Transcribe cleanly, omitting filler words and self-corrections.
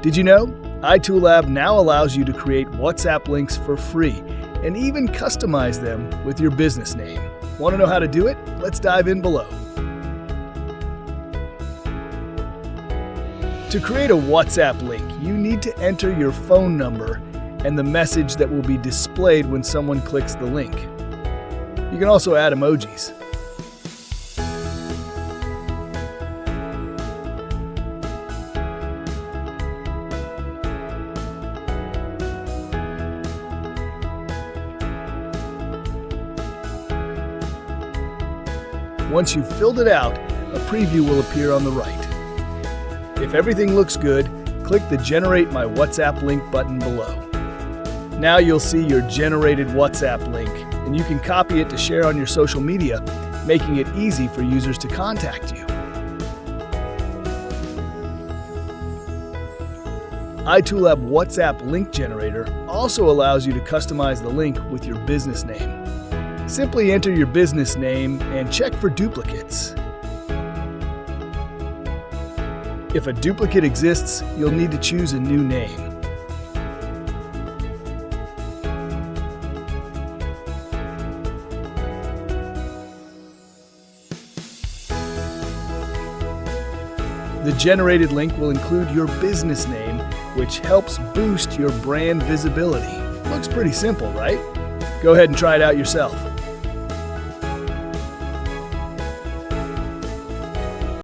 Did you know? iToolab now allows you to create WhatsApp links for free and even customize them with your business name. Want to know how to do it? Let's dive in below. To create a WhatsApp link, you need to enter your phone number and the message that will be displayed when someone clicks the link. You can also add emojis. Once you've filled it out, a preview will appear on the right. If everything looks good, click the Generate My WhatsApp Link button below. Now you'll see your generated WhatsApp link, and you can copy it to share on your social media, making it easy for users to contact you. iToolab WhatsApp Link Generator also allows you to customize the link with your business name. Simply enter your business name and check for duplicates. If a duplicate exists, you'll need to choose a new name. The generated link will include your business name, which helps boost your brand visibility. Looks pretty simple, right? Go ahead and try it out yourself.